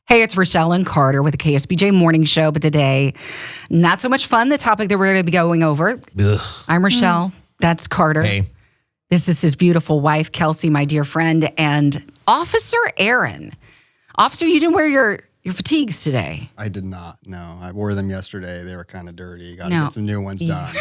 Hey, it's Rachelle and Carter with the KSBJ Morning Show, but today, not so much fun, the topic that we're going to be going over. Ugh. I'm Rachelle. That's Carter. Hey. This is his beautiful wife, Kelsey, my dear friend, and Officer Aaron. Officer, you didn't wear your fatigues today. I did not, no. I wore them yesterday. They were kind of dirty. Got to get some new ones done.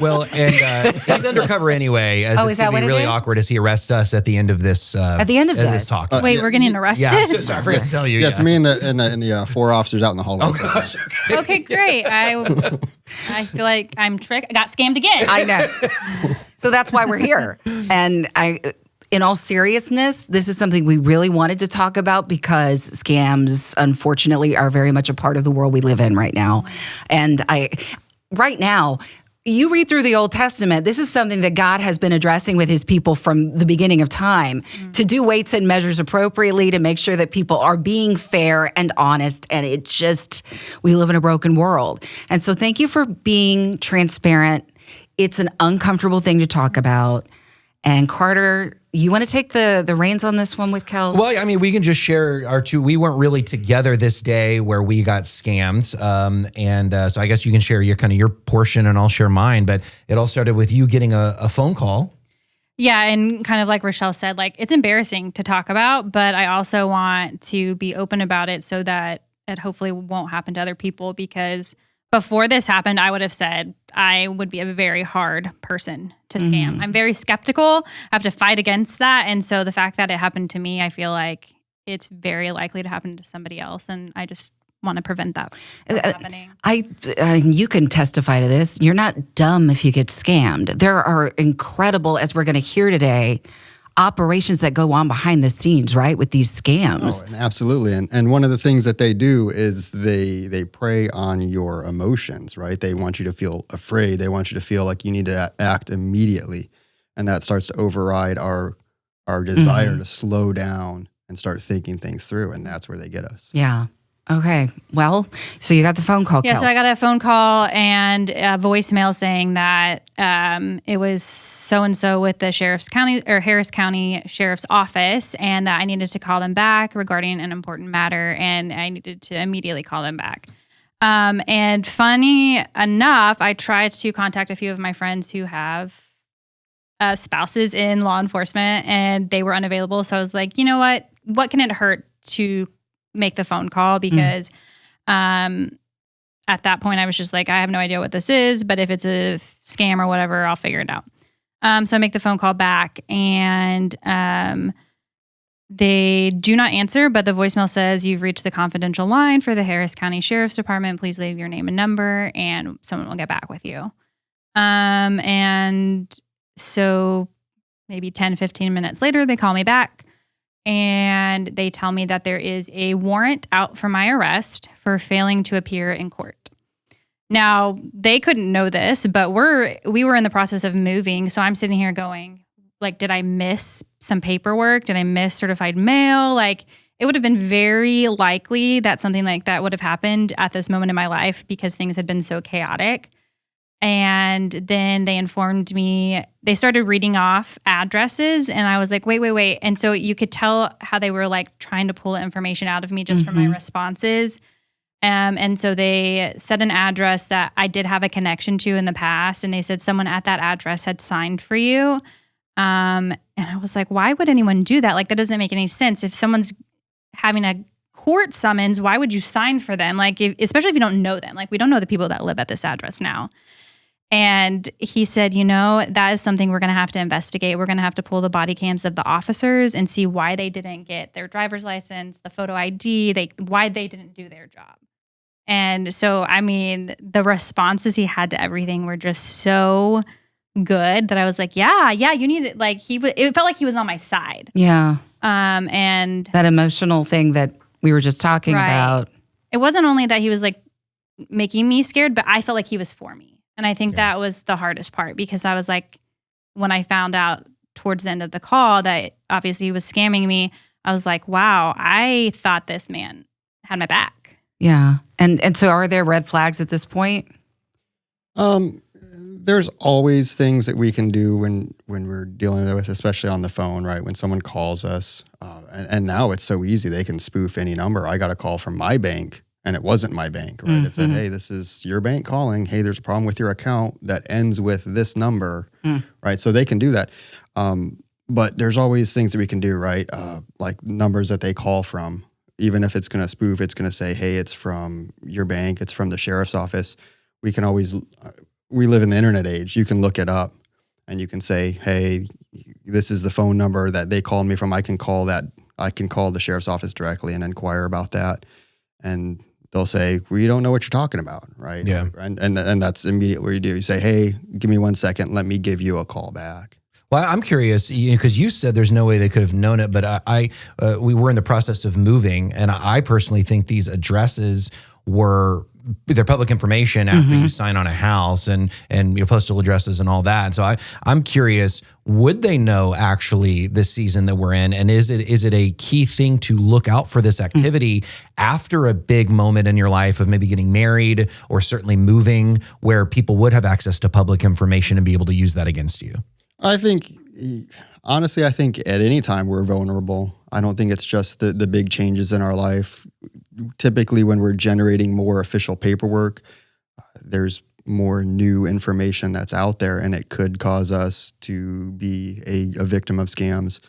Well, and he's undercover anyway, as it's going to be really awkward as he arrests us at the end of this this talk. Wait, we're getting arrested? Yeah, I'm so sorry. I forgot to tell you. Yes, me and the four officers out in the hallway. Oh, gosh. Okay, great. I feel like I'm tricked. I got scammed again. I know. So that's why we're here. And in all seriousness, this is something we really wanted to talk about because scams, unfortunately, are very much a part of the world we live in right now. And right now, you read through the Old Testament, this is something that God has been addressing with his people from the beginning of time, to do weights and measures appropriately, to make sure that people are being fair and honest. And we live in a broken world. And so thank you for being transparent. It's an uncomfortable thing to talk about. And Carter, you want to take the reins on this one with Kels? Well, I mean, we can just share our two. We weren't really together this day where we got scammed. So I guess you can share your portion and I'll share mine. But it all started with you getting a phone call. Yeah, and kind of like Rachelle said, like it's embarrassing to talk about, but I also want to be open about it so that it hopefully won't happen to other people, because before this happened, I would have said I would be a very hard person to scam. I'm very skeptical. I have to fight against that. And so the fact that it happened to me, I feel like it's very likely to happen to somebody else. And I just want to prevent that from happening. You can testify to this. You're not dumb if you get scammed. There are incredible, as we're going to hear today, operations that go on behind the scenes, right, with these scams. Oh, and absolutely. And one of the things that they do is they prey on your emotions, right? They want you to feel afraid. They want you to feel like you need to act immediately. And that starts to override our desire to slow down and start thinking things through. And that's where they get us. Yeah. Okay. Well, so you got the phone call, Yeah, Kels. so I got a phone call and a voicemail saying that it was so-and-so with the Harris County Sheriff's Office, and that I needed to call them back regarding an important matter, and I needed to immediately call them back. And funny enough, I tried to contact a few of my friends who have spouses in law enforcement, and they were unavailable. So I was like, you know what can it hurt to make the phone call? Because at that point I was just like, I have no idea what this is, but if it's a scam or whatever, I'll figure it out. So I make the phone call back, and they do not answer, but the voicemail says, you've reached the confidential line for the Harris County Sheriff's Department. Please leave your name and number and someone will get back with you. And so maybe 10, 15 minutes later, they call me back. And they tell me that there is a warrant out for my arrest for failing to appear in court. Now, they couldn't know this, but we were in the process of moving. So I'm sitting here going, like, did I miss some paperwork? Did I miss certified mail? Like, it would have been very likely that something like that would have happened at this moment in my life because things had been so chaotic. And then they informed me, they started reading off addresses, and I was like, wait. And so you could tell how they were like trying to pull information out of me just from my responses. And so they said an address that I did have a connection to in the past, and they said someone at that address had signed for you. And I was like, why would anyone do that? Like, that doesn't make any sense. If someone's having a court summons, why would you sign for them? Like, especially if you don't know them. Like, we don't know the people that live at this address now. And he said, that is something we're going to have to investigate. We're going to have to pull the body cams of the officers and see why they didn't get their driver's license, the photo ID, why they didn't do their job. And so, I mean, the responses he had to everything were just so good that I was like, yeah, you need it. Like, it felt like he was on my side. Yeah. And that emotional thing that we were just talking about. It wasn't only that he was like making me scared, but I felt like he was for me. And I think that was the hardest part, because I was like, when I found out towards the end of the call that obviously he was scamming me, I was like, wow, I thought this man had my back. Yeah. And so are there red flags at this point? There's always things that we can do when we're dealing with, especially on the phone, right? When someone calls us, and now it's so easy, they can spoof any number. I got a call from my bank, and it wasn't my bank, right? Mm-hmm. It said, hey, this is your bank calling. Hey, there's a problem with your account that ends with this number, right? So they can do that. But there's always things that we can do, right? Like numbers that they call from. Even if it's going to spoof, it's going to say, hey, it's from your bank, it's from the sheriff's office. We can always, we live in the internet age. You can look it up and you can say, hey, this is the phone number that they called me from. I can call the sheriff's office directly and inquire about that. And they'll say, we don't know what you're talking about, right? Yeah. And that's immediately what you do. You say, hey, give me 1 second. Let me give you a call back. Well, I'm curious because you said there's no way they could have known it, but we were in the process of moving, and I personally think these addresses were they're public information after you sign on a house and your postal addresses and all that. So I'm curious, would they know actually this season that we're in, and is it a key thing to look out for this activity after a big moment in your life of maybe getting married or certainly moving, where people would have access to public information and be able to use that against you? I think, honestly, at any time we're vulnerable. I don't think it's just the big changes in our life. Typically, when we're generating more official paperwork, there's more new information that's out there, and it could cause us to be a victim of scams.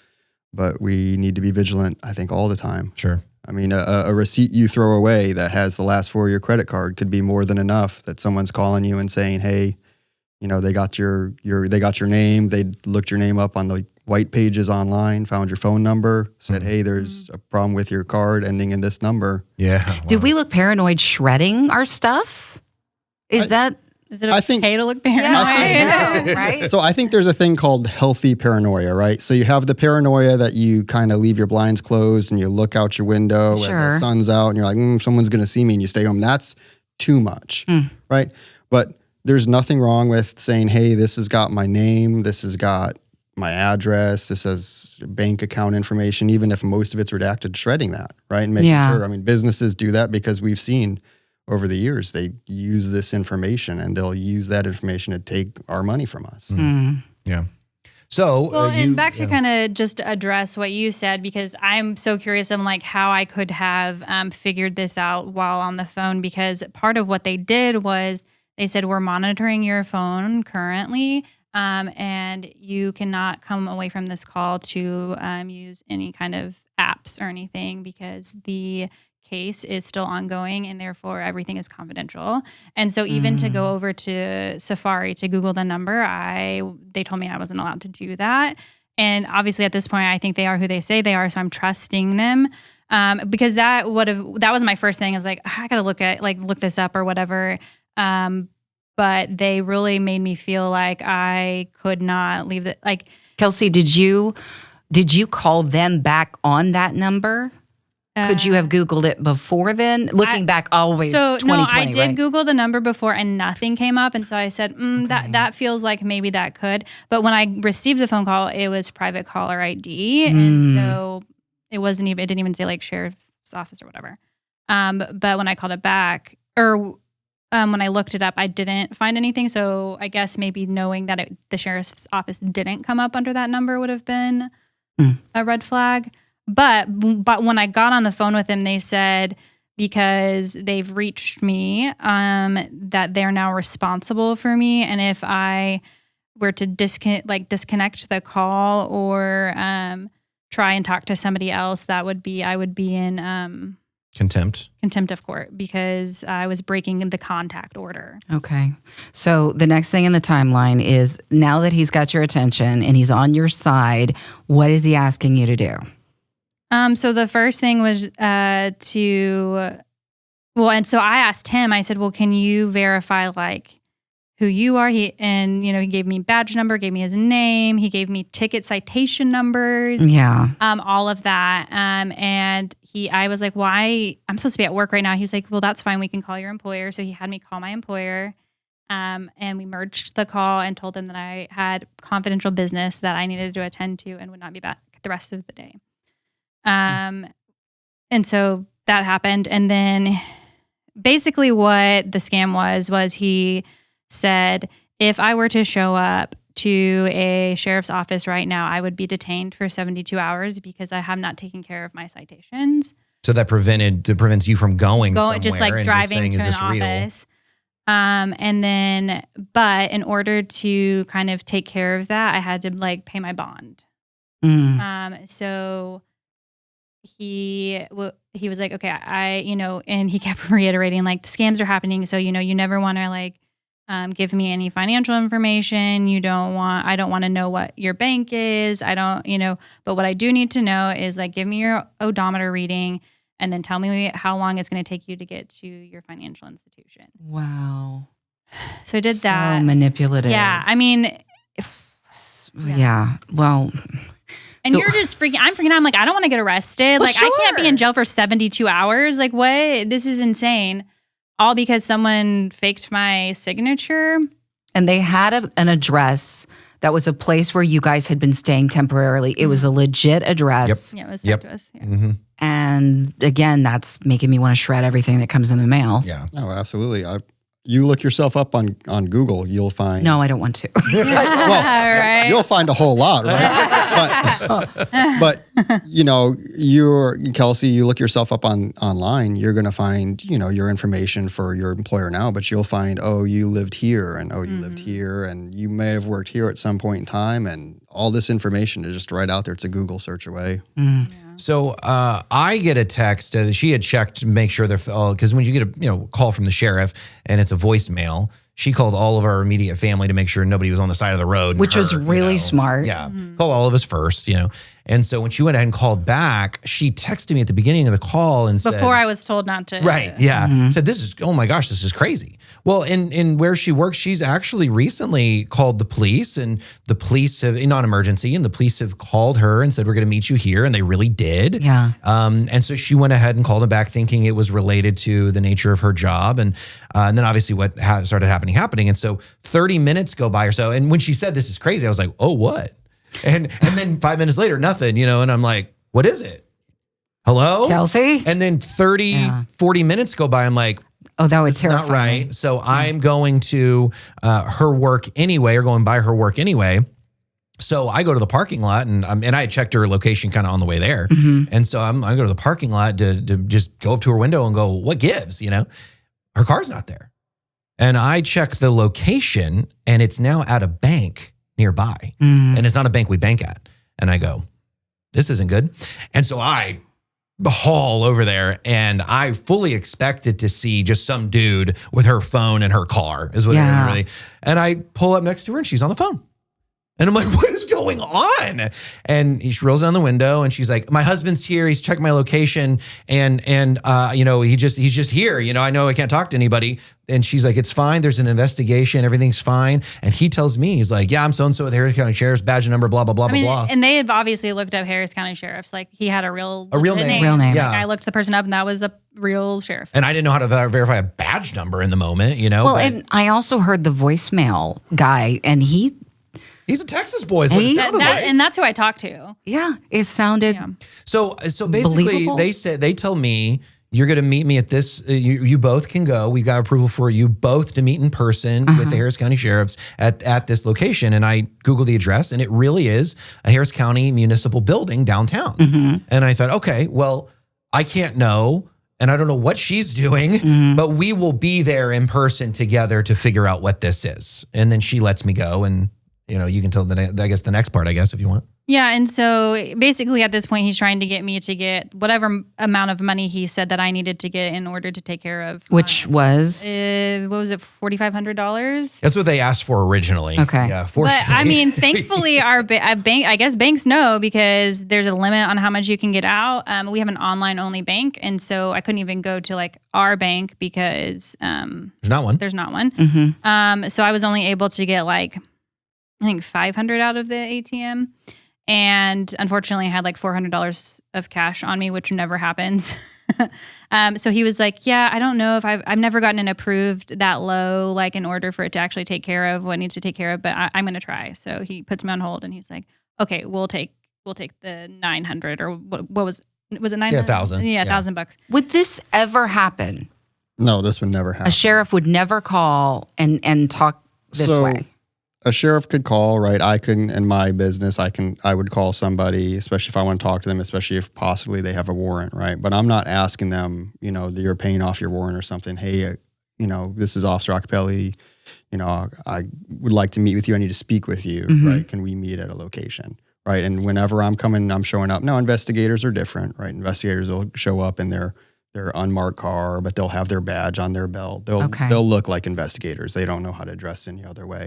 But we need to be vigilant, I think, all the time. Sure. I mean, a receipt you throw away that has the last 4 of your credit card could be more than enough that someone's calling you and saying, hey, they got your name. They looked your name up on the white pages online, found your phone number, said, hey, there's a problem with your card ending in this number. Yeah. Wow. Did we look paranoid shredding our stuff? Is it okay to look paranoid? I know, right? So I think there's a thing called healthy paranoia, right? So you have the paranoia that you kind of leave your blinds closed and you look out your window and the sun's out and you're like, someone's going to see me, and you stay home. That's too much, right? But there's nothing wrong with saying, hey, this has got my name, this has got my address, this has bank account information, even if most of it's redacted, shredding that, right? And making sure. I mean, businesses do that because we've seen over the years, they use this information and they'll use that information to take our money from us. Yeah. So, well, and back to kind of just address what you said, because I'm so curious of like how I could have figured this out while on the phone, because part of what they did was they said, we're monitoring your phone currently, and you cannot come away from this call to use any kind of apps or anything, because the case is still ongoing and therefore everything is confidential. And so even to go over to Safari to Google the number, they told me I wasn't allowed to do that. And obviously at this point, I think they are who they say they are, so I'm trusting them. Because that was my first thing. I was like, I gotta look this up or whatever. But they really made me feel like I could not leave it. Like, Kelsey, did you call them back on that number? Could you have Googled it before then? Looking back, always 2020, no, I did right? Google the number before and nothing came up. And so I said, that feels like maybe that could. But when I received the phone call, it was private caller ID. And so it didn't even say like sheriff's office or whatever. But when I called it back, or when I looked it up, I didn't find anything. So I guess maybe knowing that the sheriff's office didn't come up under that number would have been a red flag. But when I got on the phone with them, they said, because they've reached me, that they're now responsible for me. And if I were to disconnect the call or try and talk to somebody else, I would be in contempt of court, because I was breaking the contact order. Okay. So the next thing in the timeline is, now that he's got your attention and he's on your side, what is he asking you to do? So the first thing was and so I asked him, I said, well, can you verify like who you are? He gave me badge number, gave me his name. He gave me ticket citation numbers. Yeah. All of that. And I was like, why? I'm supposed to be at work right now. He was like, well, that's fine. We can call your employer. So he had me call my employer. And we merged the call and told them that I had confidential business that I needed to attend to and would not be back the rest of the day. And so that happened. And then basically what the scam was he said, If I were to show up to a sheriff's office right now, I would be detained for 72 hours because I have not taken care of my citations. So that prevents you from going somewhere just like and driving saying, to is an this real? office. And then, but in order to kind of take care of that, I had to like pay my bond. So he was like, okay, and he kept reiterating like the scams are happening. So, you never want to like, give me any financial information. I don't want to know what your bank is. But what I do need to know is like, give me your odometer reading and then tell me how long it's going to take you to get to your financial institution. Wow. So I did that. So manipulative. Yeah. I mean, yeah. Well, and you're just freaking, I'm freaking out. I'm like, I don't want to get arrested. Well, like I can't be in jail for 72 hours. Like what? This is insane. All because someone faked my signature. And they had an address that was a place where you guys had been staying temporarily. It was a legit address. Yeah, it was sent to us. Yeah. Mm-hmm. And again, that's making me want to shred everything that comes in the mail. Yeah. Oh, absolutely. You look yourself up on Google, you'll find. No, I don't want to. Well, Right. you'll find a whole lot, right? but you're Kelsey. You look yourself up online, you're going to find your information for your employer now, but you'll find you lived here and you lived here and you may have worked here at some point in time, and all this information is just right out there. It's a Google search away. Mm. So I get a text. She had checked to make sure they're because when you get a call from the sheriff and it's a voicemail, she called all of our immediate family to make sure nobody was on the side of the road. Which was really smart. Yeah, call all of us first, And so when she went ahead and called back, she texted me at the beginning of the call and said, Before I was told not to. right, yeah, said oh my gosh, this is crazy. Well, in where she works, she's actually recently called the police, and the police have non-emergency, and the police have called her and said we're going to meet you here, and they really did. Yeah. And so she went ahead and called them back, thinking it was related to the nature of her job, and then obviously what started happening, and so 30 minutes go by or so, and when she said this is crazy, I was like, oh, what? And then 5 minutes later, nothing, and I'm like, what is it? Hello? Kelsey? And then 40 minutes go by. I'm like, Oh, that would it's terrify not right. So I'm going to her work anyway, or going by her work anyway. So I go to the parking lot, and I had checked her location kind of on the way there. And so I go to the parking lot to just go up to her window and go, what gives, Her car's not there. And I check the location, and it's now at a bank nearby. And it's not a bank we bank at. And I go, this isn't good. And so I haul over there, and I fully expected to see just some dude with her phone in her car is what it was really. And I pull up next to her, and she's on the phone. And I'm like, what is going on? And she rolls down the window, and she's like, my husband's here. He's checked my location, and he's just here. I know I can't talk to anybody. And she's like, it's fine. There's an investigation. Everything's fine. And he tells me, he's like, yeah, I'm so-and-so with Harris County Sheriff's badge number, blah, blah, blah, blah. And they have obviously looked up Harris County Sheriff's. Like he had a real name. Real name. Yeah. Like I looked the person up, and that was a real sheriff. And I didn't know how to verify a badge number in the moment, Well, and I also heard the voicemail guy, and he's a Texas boy. Is what it sounded like. And that's who I talked to. Yeah, it sounded. Yeah. So basically, Believable? they tell me you're going to meet me at this. You both can go. We got approval for you both to meet in person with the Harris County Sheriff's at this location. And I Googled the address, and it really is a Harris County municipal building downtown. And I thought, okay, well, I can't know, and I don't know what she's doing, but we will be there in person together to figure out what this is. And then she lets me go, and you can tell the next part, if you want. Yeah, and so basically at this point, he's trying to get me to get whatever amount of money he said that I needed to get in order to take care of. Which was? What was it, $4,500? That's what they asked for originally. Okay. Yeah, But I mean, thankfully, our bank, I guess banks know, because there's a limit on how much you can get out. We have an online only bank, and so I couldn't even go to like our bank because there's not one. there's not one. So I was only able to get like, I think 500 out of the ATM. And unfortunately, I had like $400 of cash on me, which never happens. So he was like, yeah, I don't know if I've never gotten it approved that low, like in order for it to actually take care of what it needs to take care of, but I'm going to try. So he puts me on hold, and he's like, okay, we'll take the 900 or what was it 900? Yeah, 1,000. Yeah, $1,000. Would this ever happen? No, this would never happen. A sheriff would never call and talk this So way? a sheriff could call, right? I can, in my business, I would call somebody, especially if I want to talk to them, especially if possibly they have a warrant, right? But I'm not asking them, you're paying off your warrant or something. Hey, this is Officer Acapelli. I would like to meet with you. I need to speak with you, right? Can we meet at a location, right? And whenever I'm coming, I'm showing up. Now, investigators are different, right? Investigators will show up in their unmarked car, but they'll have their badge on their belt. They'll look like investigators. They don't know how to dress any other way.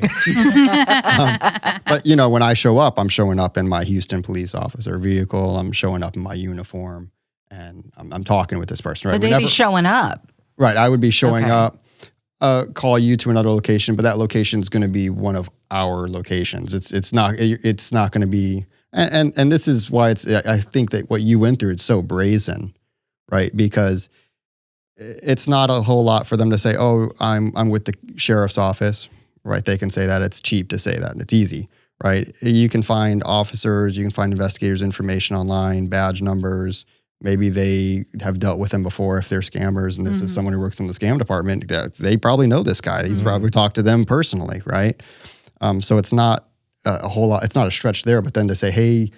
But when I show up, I'm showing up in my Houston police officer vehicle. I'm showing up in my uniform, and I'm talking with this person. Right? But they'd be showing up. Right. I would be showing up. Call you to another location, but that location is going to be one of our locations. It's not going to be, and this is why I think that what you went through, it's so brazen, right? Because it's not a whole lot for them to say, oh, I'm with the sheriff's office, right? They can say that. It's cheap to say that. It's easy, right? You can find officers, you can find investigators' information online, badge numbers. Maybe they have dealt with them before if they're scammers, and this is someone who works in the scam department. They probably know this guy. He's probably talked to them personally, right? So it's not a whole lot. It's not a stretch there. But then to say, hey,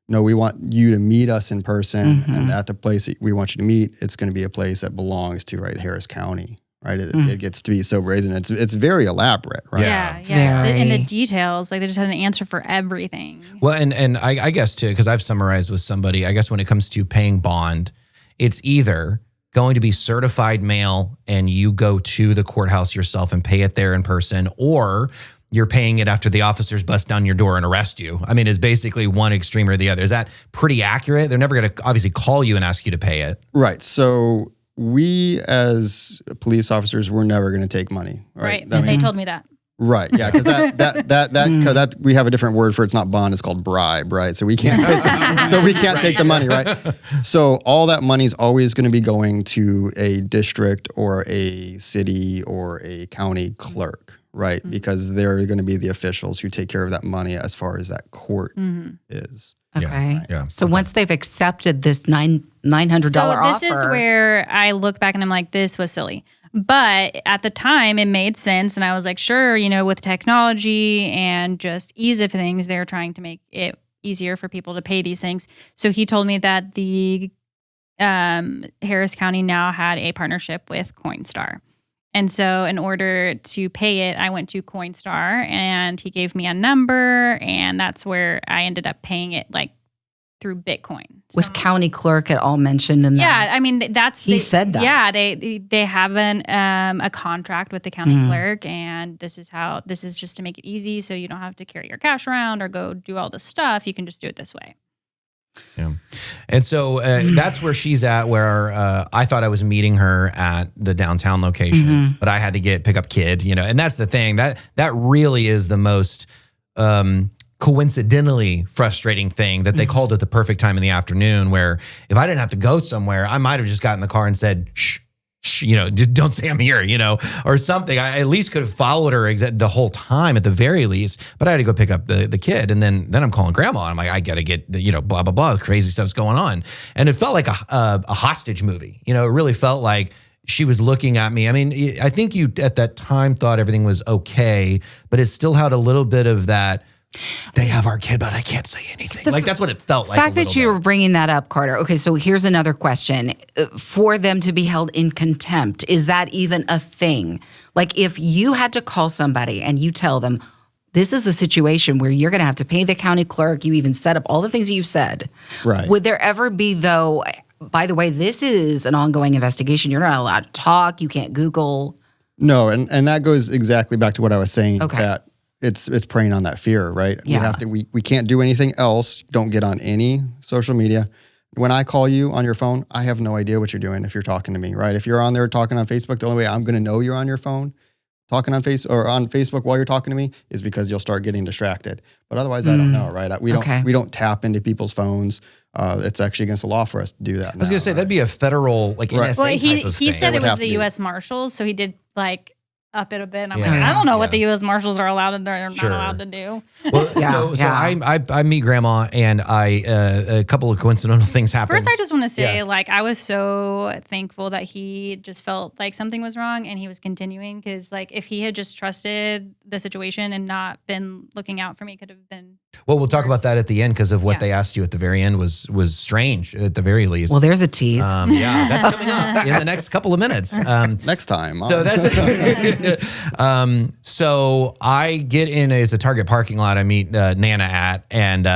no, we want you to meet us in person, and at the place that we want you to meet, it's going to be a place that belongs to Harris County, right? It gets to be so brazen. It's very elaborate, right? Yeah. Very. And the details, like they just had an answer for everything. Well, and I guess too, because I've summarized with somebody, I guess when it comes to paying bond, it's either going to be certified mail and you go to the courthouse yourself and pay it there in person, or you're paying it after the officers bust down your door and arrest you. I mean, it's basically one extreme or the other. Is that pretty accurate? They're never going to obviously call you and ask you to pay it. Right. So we as police officers, we're never going to take money. Right. And they told me that. Right. Yeah. Because that we have a different word for it. It's not bond. It's called bribe. Right. So we can't take the money. Right. So all that money is always going to be going to a district or a city or a county clerk. Right. Because they're going to be the officials who take care of that money as far as that court is. Okay. Yeah. So once they've accepted this $900 offer. So this is where I look back and I'm like, this was silly. But at the time, it made sense. And I was like, sure, with technology and just ease of things, they're trying to make it easier for people to pay these things. So he told me that the Harris County now had a partnership with Coinstar. And so in order to pay it, I went to Coinstar and he gave me a number, and that's where I ended up paying it like through Bitcoin. Was county clerk at all mentioned in that? Yeah, I mean He said that. Yeah, they have a contract with the county clerk, and this is just to make it easy, so you don't have to carry your cash around or go do all this stuff. You can just do it this way. Yeah. And so that's where she's at, where I thought I was meeting her at the downtown location, but I had to pick up kid, and that's the thing that really is the most coincidentally frustrating thing, that they called at the perfect time in the afternoon, where if I didn't have to go somewhere, I might have just gotten in the car and said, shh, don't say I'm here, or something. I at least could have followed her the whole time at the very least, but I had to go pick up the kid. And then I'm calling grandma and I'm like, I got to get, blah, blah, blah, crazy stuff's going on. And it felt like a hostage movie. It really felt like she was looking at me. I mean, I think you at that time thought everything was okay, but it still had a little bit of that, they have our kid, but I can't say anything. That's what it felt like. The fact that you were bringing that up, Carter. Okay, so here's another question. For them to be held in contempt, is that even a thing? Like if you had to call somebody and you tell them, this is a situation where you're going to have to pay the county clerk, you even set up all the things that you've said. Right. Would there ever be, though, by the way, this is an ongoing investigation. You're not allowed to talk. You can't Google. No, and that goes exactly back to what I was saying, that it's preying on that fear, right? Yeah. We can't do anything else. Don't get on any social media. When I call you on your phone, I have no idea what you're doing if you're talking to me, right? If you're on there talking on Facebook, the only way I'm going to know you're on your phone talking on Facebook while you're talking to me is because you'll start getting distracted. But otherwise, I don't know, right? We don't tap into people's phones. It's actually against the law for us to do that. I was going to say that'd be a federal NSA type of thing. He said it was the U.S. Marshals, so he did up it a bit. And I'm Yeah. like, I don't know what Yeah. the U.S. Marshals are allowed to or not Sure. allowed to do. Well, Yeah, so I meet grandma, and a couple of coincidental things happen. First, I just want to say, Yeah. like, I was so thankful that he just felt like something was wrong and he was continuing. Because, like, if he had just trusted the situation and not been looking out for me, it could have been. Well, we'll talk worse. about that at the end, because of what Yeah. they asked you at the very end was strange at the very least. Well, there's a tease. Yeah, that's coming up in the next couple of minutes. Next time. So that's so I get in. It's a Target parking lot. I meet Nana at, and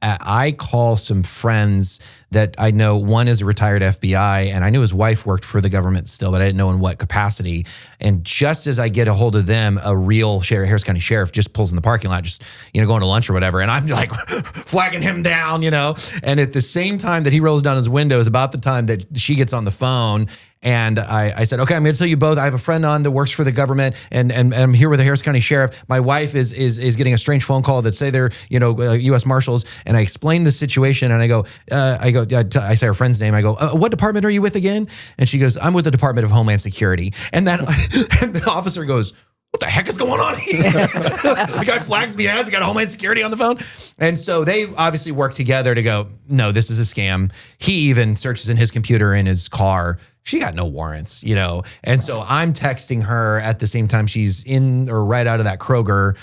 I call some friends that I know. One is a retired FBI, and I knew his wife worked for the government still, but I didn't know in what capacity. And just as I get a hold of them, a real Harris County sheriff just pulls in the parking lot, just going to lunch or whatever, and I'm like flagging him down, And at the same time that he rolls down his window is about the time that she gets on the phone. And I said, okay, I'm going to tell you both. I have a friend on that works for the government, and I'm here with the Harris County Sheriff. My wife is getting a strange phone call that say they're U.S. Marshals. And I explained the situation, and I say our friend's name. I go, what department are you with again? And she goes, I'm with the Department of Homeland Security. And then and the officer goes, what the heck is going on here? The guy flags me out. He's got Homeland Security on the phone. And so they obviously work together to go, no, this is a scam. He even searches in his computer in his car. She got no warrants, And so I'm texting her at the same time she's in or right out of that Kroger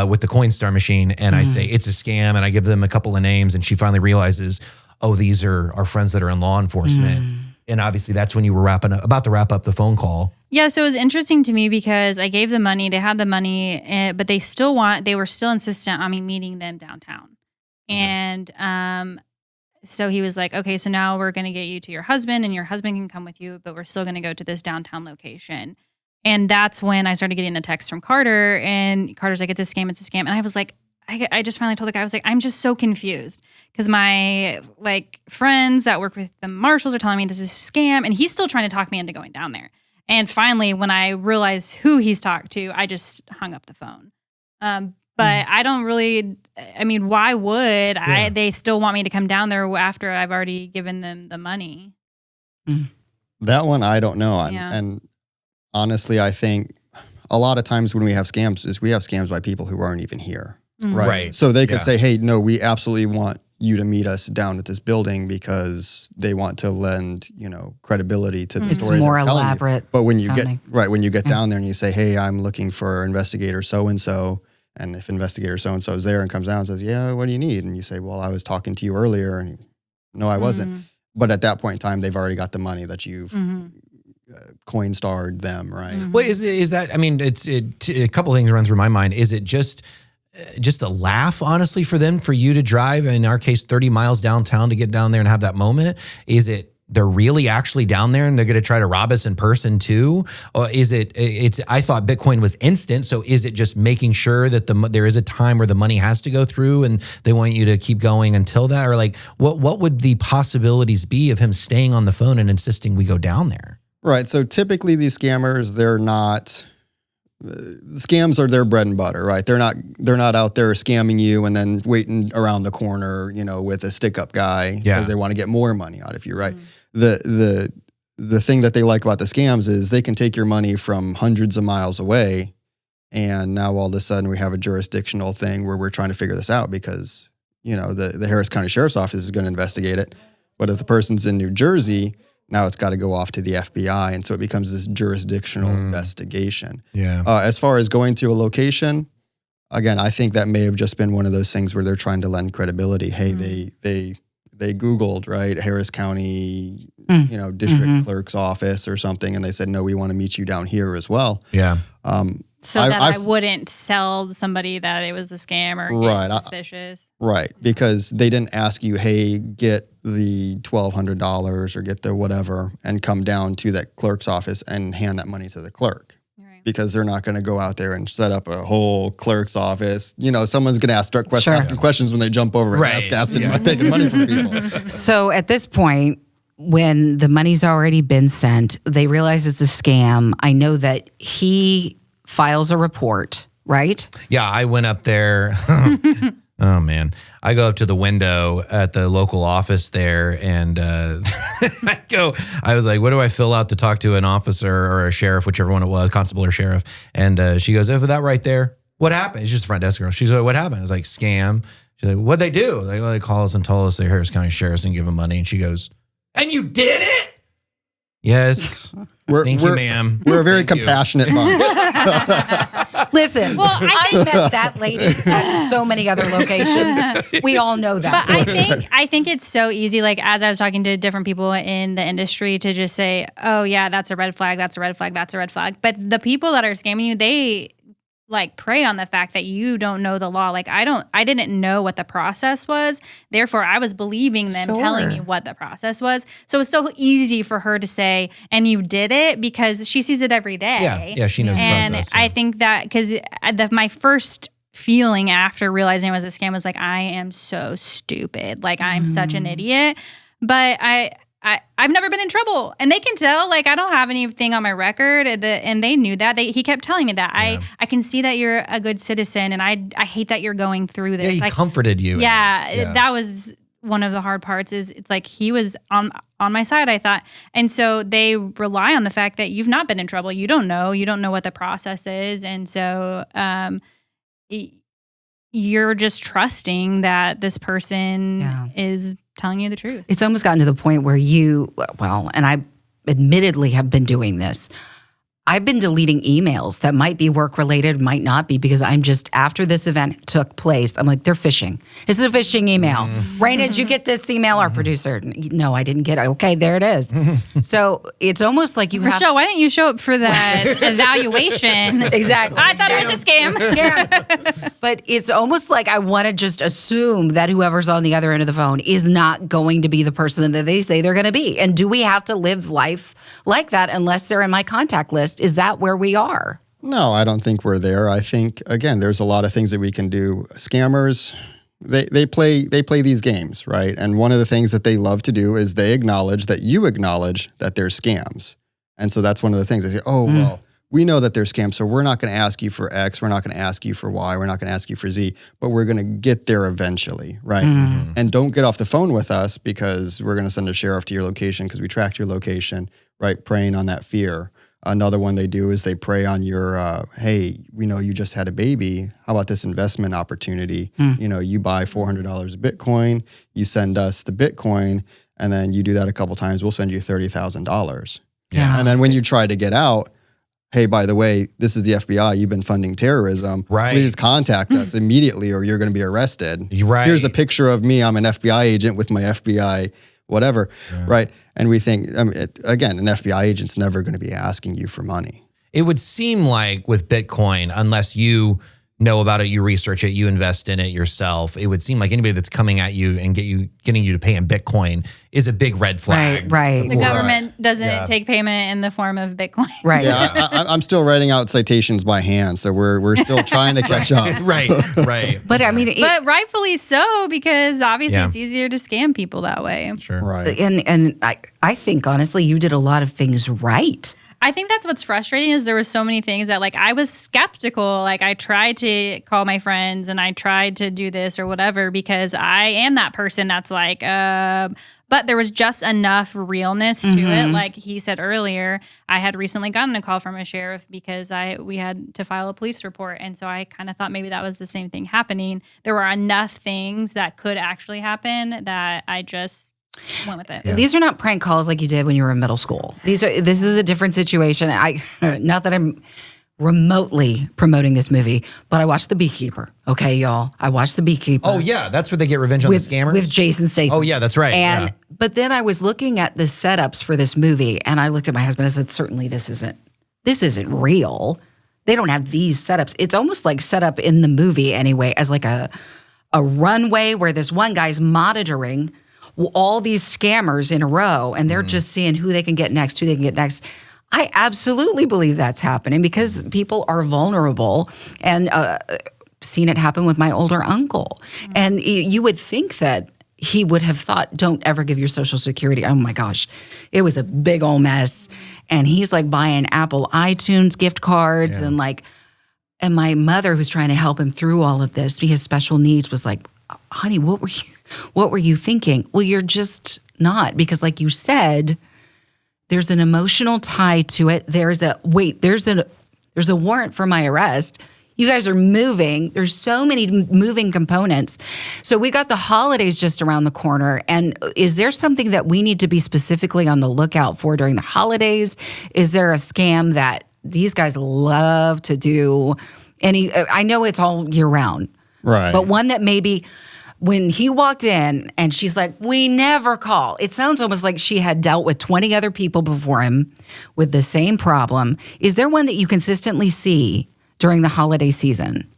with the Coinstar machine. And I say, it's a scam. And I give them a couple of names. And she finally realizes, oh, these are our friends that are in law enforcement. And obviously that's when you were about to wrap up the phone call. Yeah, so it was interesting to me because I gave the money, they had the money, but they were still insistent on me meeting them downtown. And so he was like, okay, so now we're going to get you to your husband, and your husband can come with you, but we're still going to go to this downtown location. And that's when I started getting the text from Carter, and Carter's like, it's a scam. And I was like, I just finally told the guy, I was like, I'm just so confused because my friends that work with the marshals are telling me this is a scam, and he's still trying to talk me into going down there. And finally, when I realized who he's talked to, I just hung up the phone. But I don't really, why would they still want me to come down there after I've already given them the money? That one, I don't know. Yeah. And honestly, I think a lot of times when we have scams by people who aren't even here. Right. So they could say, hey, no, we absolutely want you to meet us down at this building because they want to lend, credibility to the story. It's more they're telling elaborate. You. But when you sounding. get down there and you say, hey, I'm looking for investigator so-and-so, and if investigator so-and-so is there and comes down and says, yeah, what do you need? And you say, well, I was talking to you earlier. And no, I wasn't. But at that point in time, they've already got the money that you've Coinstarred them, right? Well, is that, a couple of things run through my mind. Is it just a laugh, honestly, for you to drive, in our case, 30 miles downtown to get down there and have that moment? Is it they're really actually down there and they're going to try to rob us in person too? Or is I thought Bitcoin was instant. So is it just making sure that there is a time where the money has to go through and they want you to keep going until that? Or what would the possibilities be of him staying on the phone and insisting we go down there? Right. So typically these scammers, scams are their bread and butter, right? They're not out there scamming you and then waiting around the corner, with a stick-up guy because they want to get more money out of you, right? The thing that they like about the scams is they can take your money from hundreds of miles away, and now all of a sudden we have a jurisdictional thing where we're trying to figure this out because, the Harris County Sheriff's Office is going to investigate it. But if the person's in New Jersey, now it's got to go off to the FBI. And so it becomes this jurisdictional investigation. Yeah. As far as going to a location, again, I think that may have just been one of those things where they're trying to lend credibility. Hey, they Googled, right, Harris County, district clerk's office or something. And they said, no, we want to meet you down here as well. Yeah. So that I wouldn't sell somebody that it was a scam or get suspicious. Right. Because they didn't ask you, hey, get the $1,200 or get the whatever and come down to that clerk's office and hand that money to the clerk. Right. Because they're not going to go out there and set up a whole clerk's office. Someone's going to start asking questions when they jump over and taking money from people. So at this point, when the money's already been sent, they realize it's a scam. I know that he files a report, right? Yeah, I went up there. Oh man, I go up to the window at the local office there, and I was like, "What do I fill out to talk to an officer or a sheriff, whichever one it was, constable or sheriff?" And she goes, "Oh, for that right there, what happened?" It's just a front desk girl. She's like, "What happened?" I was like, "Scam." She's like, "What'd they do?" Like, well, they call us and told us they're Harris County sheriffs and give them money. And she goes, "And you did it?" Yes. Thank you, ma'am. We're a very Thank you. compassionate bunch. Listen, I met that lady at so many other locations. We all know that. But I think it's so easy, like as I was talking to different people in the industry, to just say, oh yeah, that's a red flag, that's a red flag, that's a red flag. But the people that are scamming you, they like prey on the fact that you don't know the law. Like I didn't know what the process was. Therefore, I was believing them telling me what the process was. So it's so easy for her to say, and you did it, because she sees it every day. Yeah, she knows the and process. I think that because my first feeling after realizing it was a scam was like, I am so stupid. Like I'm such an idiot. But I've never been in trouble, and they can tell. Like I don't have anything on my record, and they knew that. He kept telling me that. Yeah. I can see that you're a good citizen, and I hate that you're going through this. Yeah, he like, comforted you. Yeah, that was one of the hard parts. Is it's like he was on my side, I thought, and so they rely on the fact that you've not been in trouble. You don't know what the process is, and so you're just trusting that this person is telling you the truth. It's almost gotten to the point where and I admittedly have been doing this. I've been deleting emails that might be work related, might not be, because I'm just, after this event took place, I'm like, they're phishing. This is a phishing email. Raina, did you get this email? Our producer, no, I didn't get it. Okay, there it is. So it's almost like you Rachelle, why didn't you show up for that evaluation? Exactly. I thought it was a scam. Yeah. But it's almost like I want to just assume that whoever's on the other end of the phone is not going to be the person that they say they're going to be. And do we have to live life like that unless they're in my contact list? Is that where we are? No, I don't think we're there. I think, again, there's a lot of things that we can do. Scammers, they play these games, right? And one of the things that they love to do is they acknowledge that you acknowledge that they're scams. And so that's one of the things. They say, oh, well, we know that they're scams, so we're not going to ask you for X, we're not going to ask you for Y, we're not going to ask you for Z, but we're going to get there eventually, right? And don't get off the phone with us because we're going to send a sheriff to your location because we tracked your location, right? Preying on that fear. Another one they do is they prey on your, hey, we know you just had a baby. How about this investment opportunity? You know, you buy $400 of Bitcoin, you send us the Bitcoin, and then you do that a couple times, we'll send you $30,000. Yeah. And then when you try to get out, hey, by the way, this is the FBI. You've been funding terrorism. Right. Please contact us immediately or you're going to be arrested. Right. Here's a picture of me. I'm an FBI agent with my FBI whatever, right? And we think, again, an FBI agent's never going to be asking you for money. It would seem like with Bitcoin, unless you know about it, you research it, you invest in it yourself, it would seem like anybody that's coming at you and getting you to pay in Bitcoin is a big red flag. Right. The government doesn't take payment in the form of Bitcoin. Right. Yeah, I'm still writing out citations by hand, so we're still trying to catch up. Right. But I mean, But rightfully so, because obviously Yeah. it's easier to scam people that way. Sure. Right. and I think honestly, you did a lot of things right. I think that's what's frustrating is there were so many things that like I was skeptical. Like I tried to call my friends and I tried to do this or whatever because I am that person that's like, but there was just enough realness to it. Like he said earlier, I had recently gotten a call from a sheriff because we had to file a police report. And so I kind of thought maybe that was the same thing happening. There were enough things that could actually happen that I just went with it. Yeah. These are not prank calls like you did when you were in middle school. This is a different situation. Not that I'm remotely promoting this movie, but I watched The Beekeeper. Okay, y'all. I watched The Beekeeper. Oh yeah, that's where they get revenge on the scammers with Jason Statham. Oh yeah, that's right. And but then I was looking at the setups for this movie, and I looked at my husband and said, "Certainly, this isn't real. They don't have these setups. It's almost like set up in the movie anyway, as like a runway where this one guy's monitoring all these scammers in a row, and they're just seeing who they can get next. I absolutely believe that's happening because people are vulnerable, and seen it happen with my older uncle. And you would think that he would have thought, don't ever give your social security. Oh my gosh, it was a big old mess. And he's like buying Apple iTunes gift cards and like, And my mother, who's trying to help him through all of this, he has special needs, was like, honey, what were you thinking? Well, you're just not, because like you said, there's an emotional tie to it. There's a warrant for my arrest. You guys are moving. There's so many moving components. So we got the holidays just around the corner. And is there something that we need to be specifically on the lookout for during the holidays? Is there a scam that these guys love to do? I know it's all year round. Right. But one that maybe when he walked in and she's like, we never call. It sounds almost like she had dealt with 20 other people before him with the same problem. Is there one that you consistently see during the holiday season?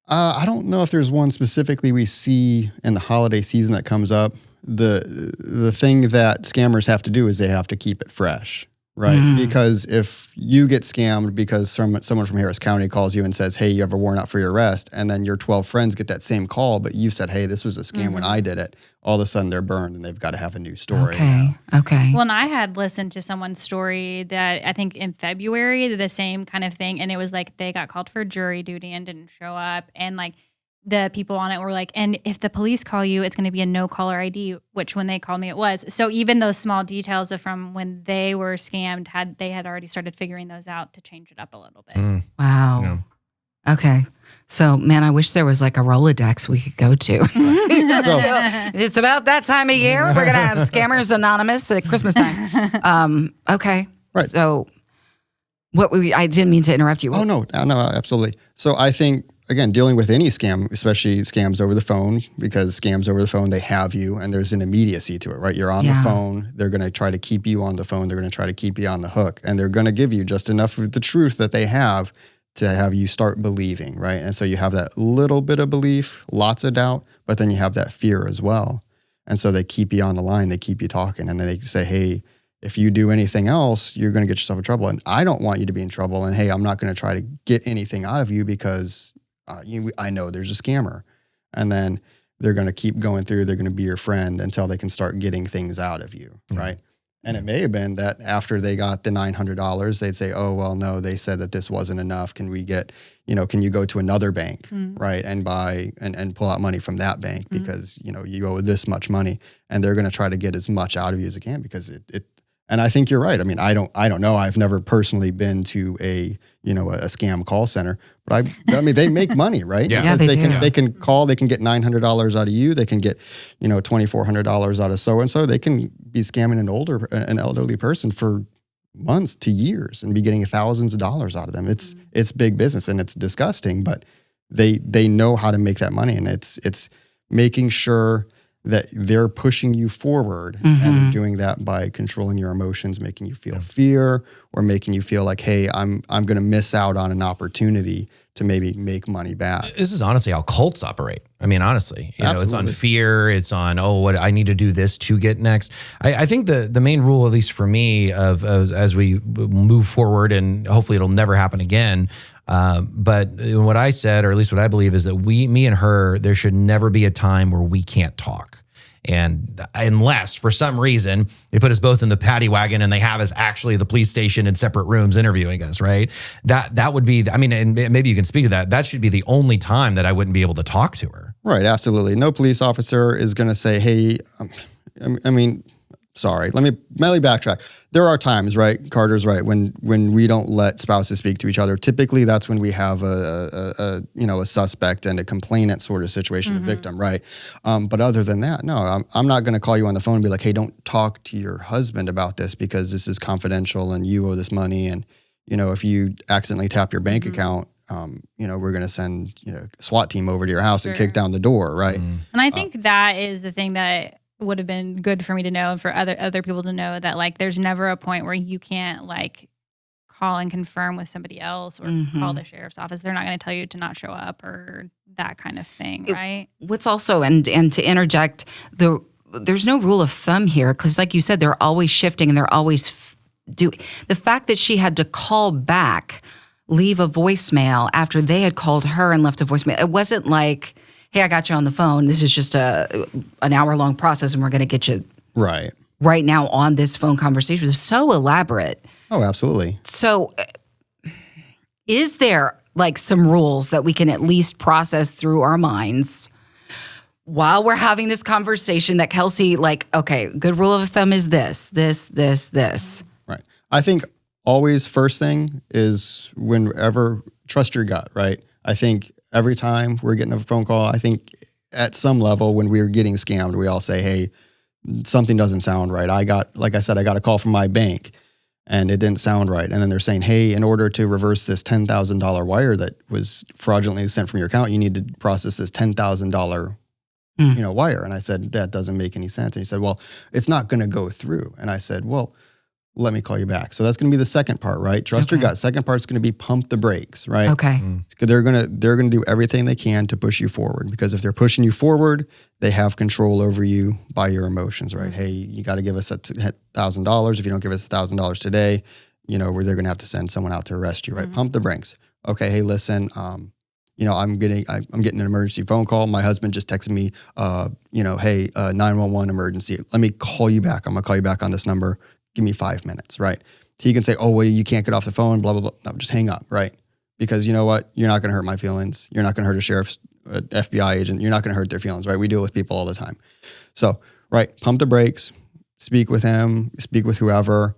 I don't know if there's one specifically we see in the holiday season that comes up. The thing that scammers have to do is they have to keep it fresh, right? Because if you get scammed because someone from Harris County calls you and says, hey, you have a warrant out for your arrest, and then your 12 friends get that same call, but you said, hey, this was a scam when I did it, all of a sudden they're burned and they've got to have a new story. Okay. Well, and I had listened to someone's story that I think in February, the same kind of thing. And it was like they got called for jury duty and didn't show up. And like the people on it were like, and if the police call you, it's going to be a no caller ID, which when they called me, it was. So even those small details of from when they were scammed, they had already started figuring those out to change it up a little bit. Wow. Yeah. Okay. So, man, I wish there was like a Rolodex we could go to. So it's about that time of year. We're going to have Scammers Anonymous at Christmas time. Okay. Right. So I didn't mean to interrupt you. Oh, no, absolutely. So I think, again, dealing with any scam, especially scams over the phone, because scams over the phone, they have you and there's an immediacy to it, right? You're on the phone. They're going to try to keep you on the phone. They're going to try to keep you on the hook, and they're going to give you just enough of the truth that they have to have you start believing, right? And so you have that little bit of belief, lots of doubt, but then you have that fear as well. And so they keep you on the line, they keep you talking, and then they say, hey, if you do anything else, you're going to get yourself in trouble. And I don't want you to be in trouble. And hey, I'm not going to try to get anything out of you because I know there's a scammer. And then they're going to keep going through, they're going to be your friend until they can start getting things out of you, right? And it may have been that after they got the $900, they'd say, oh, well, no, they said that this wasn't enough. Can we get, can you go to another bank, right? And buy and pull out money from that bank because, you owe this much money, and they're going to try to get as much out of you as they can because and I think you're right. I mean, I don't know. I've never personally been to a scam call center, but I mean, they make money, right? Yeah, Because they can call, they can get $900 out of you. They can get, $2,400 out of so-and-so. They can be scamming an elderly person for months to years and be getting thousands of dollars out of them. It's big business and it's disgusting, but they know how to make that money, and it's making sure that they're pushing you forward, and they're doing that by controlling your emotions, making you feel fear, or making you feel like, hey, I'm going to miss out on an opportunity to maybe make money back. This is honestly how cults operate. I mean, honestly, it's on Absolutely. fear. It's on, what I need to do this to get next. I think the main rule, at least for me, as we move forward, and hopefully it'll never happen again. But what I said, or at least what I believe, is that me and her, there should never be a time where we can't talk. And unless for some reason they put us both in the paddy wagon and they have us actually at the police station in separate rooms interviewing us, right? That would be, and maybe you can speak to that. That should be the only time that I wouldn't be able to talk to her. Right, absolutely. No police officer is going to say, hey, sorry, let me backtrack. There are times, right, Carter's right, when we don't let spouses speak to each other. Typically, that's when we have a suspect and a complainant sort of situation, a victim, right? But other than that, no, I'm not going to call you on the phone and be like, hey, don't talk to your husband about this because this is confidential and you owe this money. And, if you accidentally tap your bank account, we're going to send, a SWAT team over to your house and kick down the door, right? And I think that is the thing that would have been good for me to know and for other people to know, that like there's never a point where you can't like call and confirm with somebody else or call the sheriff's office. They're not going to tell you to not show up or that kind of thing, right? What's also, and to interject, there's no rule of thumb here, because like you said, they're always shifting and they're always the fact that she had to call back, leave a voicemail after they had called her and left a voicemail. It wasn't like, hey, I got you on the phone. This is just an hour-long process, and we're going to get you right now on this phone conversation. It was so elaborate. Oh, absolutely. So is there like some rules that we can at least process through our minds while we're having this conversation that Kelsey, like, okay, good rule of thumb is this. Right. I think always first thing is whenever, trust your gut, right? I think every time we're getting a phone call, I think at some level when we're getting scammed, we all say, hey, something doesn't sound right. Like I said, I got a call from my bank and it didn't sound right. And then they're saying, hey, in order to reverse this $10,000 wire that was fraudulently sent from your account, you need to process this $10,000 wire. And I said, that doesn't make any sense. And he said, well, it's not going to go through. And I said, well, let me call you back. So that's going to be the second part, right? Trust your gut. Second part's going to be pump the brakes, right? Okay. They're going to do everything they can to push you forward, because if they're pushing you forward, they have control over you by your emotions, right? Hey, you got to give us $1,000. If you don't give us $1,000 today, they're going to have to send someone out to arrest you, right? Pump the brakes. Okay. Hey, listen, I'm getting an emergency phone call. My husband just texted me, hey, 911 emergency. Let me call you back. I'm going to call you back on this number. Give me 5 minutes, right? He can say, oh, well, you can't get off the phone, blah, blah, blah. No, just hang up, right? Because you know what? You're not going to hurt my feelings. You're not going to hurt a sheriff's, FBI agent. You're not going to hurt their feelings, right? We deal with people all the time. So, right, pump the brakes, speak with him, speak with whoever,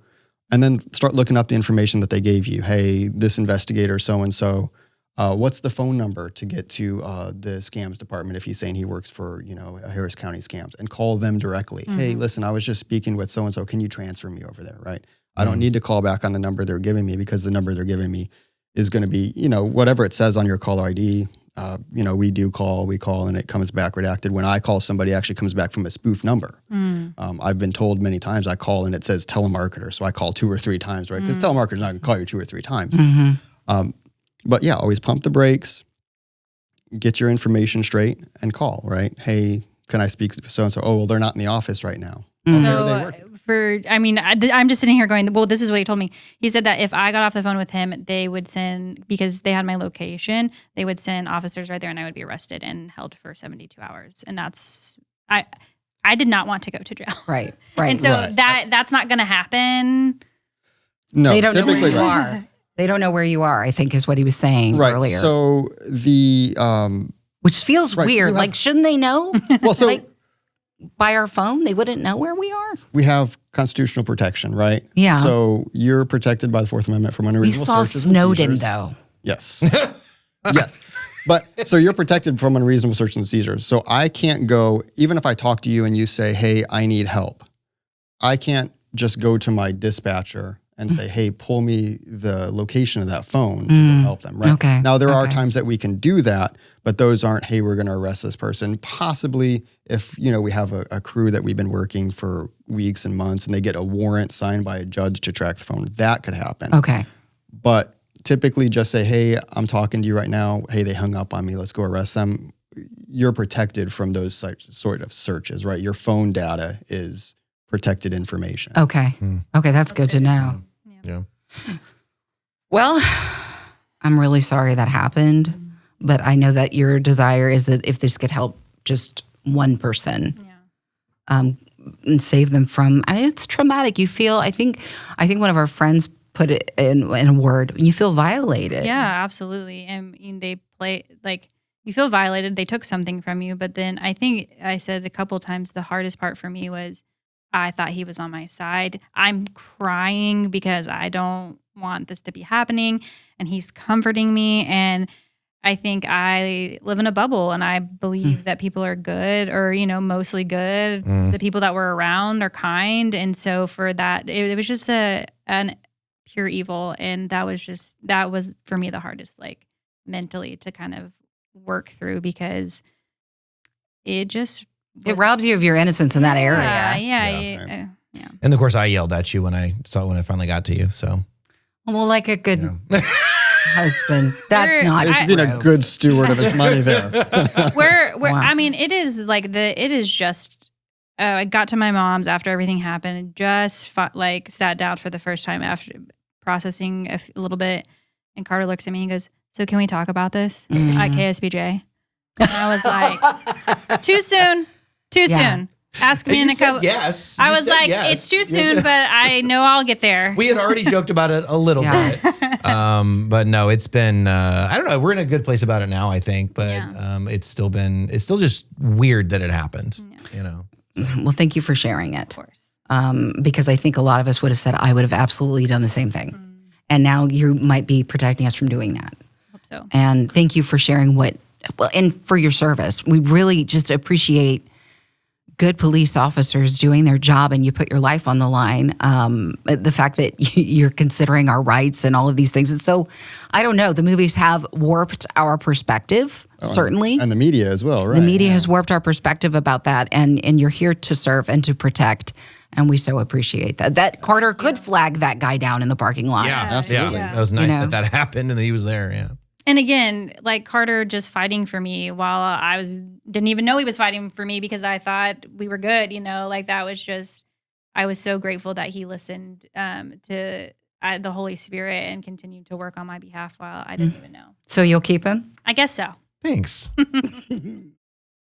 and then start looking up the information that they gave you. Hey, this investigator, so-and-so, what's the phone number to get to the scams department if he's saying he works for, Harris County Scams, and call them directly. Hey, listen, I was just speaking with so-and-so. Can you transfer me over there, right? I don't need to call back on the number they're giving me, because the number they're giving me is going to be, whatever it says on your caller ID. We call, and it comes back redacted. When I call, somebody it actually comes back from a spoof number. I've been told many times I call and it says telemarketer. So I call 2 or 3 times, right? Because telemarketer's not going to call you 2 or 3 times. But yeah, always pump the brakes, get your information straight, and call, right? Hey, can I speak to so-and-so? Oh, well, they're not in the office right now. I'm just sitting here going, well, this is what he told me. He said that if I got off the phone with him, they would send, because they had my location, they would send officers right there and I would be arrested and held for 72 hours. And that's, I did not want to go to jail. Right. And so that's not going to happen. No, they don't know where typically you are. They don't know where you are, I think is what he was saying earlier. So which feels weird. Like, shouldn't they know? Well, so like, by our phone, they wouldn't know where we are. We have constitutional protection, right? Yeah. So you're protected by the Fourth Amendment from unreasonable searches and seizures. We saw Snowden, though. Yes. Yes. But so you're protected from unreasonable searches and seizures. So I can't go, even if I talk to you and you say, hey, I need help, I can't just go to my dispatcher and say, hey, pull me the location of that phone to go help them, right? Okay. Now, there are times that we can do that, but those aren't, hey, we're going to arrest this person. Possibly if, we have a crew that we've been working for weeks and months and they get a warrant signed by a judge to track the phone, that could happen. Okay. But typically just say, hey, I'm talking to you right now. Hey, they hung up on me. Let's go arrest them. You're protected from those sort of searches, right? Your phone data is protected information. Okay. Okay, that's good to know. Yeah. Well, I'm really sorry that happened, but I know that your desire is that if this could help just one person, and save them from, it's traumatic. You feel, I think one of our friends put it in a word, you feel violated. Yeah, absolutely. And they play, like, you feel violated. They took something from you. But then I think I said a couple times, the hardest part for me was I thought he was on my side. I'm crying because I don't want this to be happening. And he's comforting me. And I think I live in a bubble and I believe that people are good or, mostly good. The people that were around are kind. And so for that, it was just an pure evil. And that was for me the hardest, like, mentally to kind of work through, because it just it robs you of your innocence in that area. Yeah. And of course, I yelled at you when I finally got to you. So, well, like a good husband, that's not. He's been a good steward of his money there. Wow. I mean, it is like it is just. I got to my mom's after everything happened, and just sat down for the first time after processing a little bit, and Carter looks at me and goes, "So can we talk about this at KSBJ?" And I was like, "Too soon. Too soon." Ask me in a couple. Yes. I was like, yes. It's too soon, but I know I'll get there. We had already joked about it a little bit. But no, it's been, I don't know. We're in a good place about it now, I think, but it's still just weird that it happened, you know? Well, thank you for sharing it. Of course. Because I think a lot of us would have said, I would have absolutely done the same thing. And now you might be protecting us from doing that. Hope so. And thank you for sharing and for your service. We really just appreciate good police officers doing their job, and you put your life on the line. The fact that you're considering our rights and all of these things. And so, I don't know, the movies have warped our perspective, certainly. And the media as well, right? The media has warped our perspective about that, and you're here to serve and to protect. And we so appreciate that. That Carter could flag that guy down in the parking lot. Yeah, absolutely. Yeah. That was nice You know? that happened and that he was there. Yeah. And again, like Carter just fighting for me while I didn't even know he was fighting for me because I thought we were good, you know, like that was just, I was so grateful that he listened to the Holy Spirit and continued to work on my behalf while I didn't even know. So you'll keep him? I guess so. Thanks.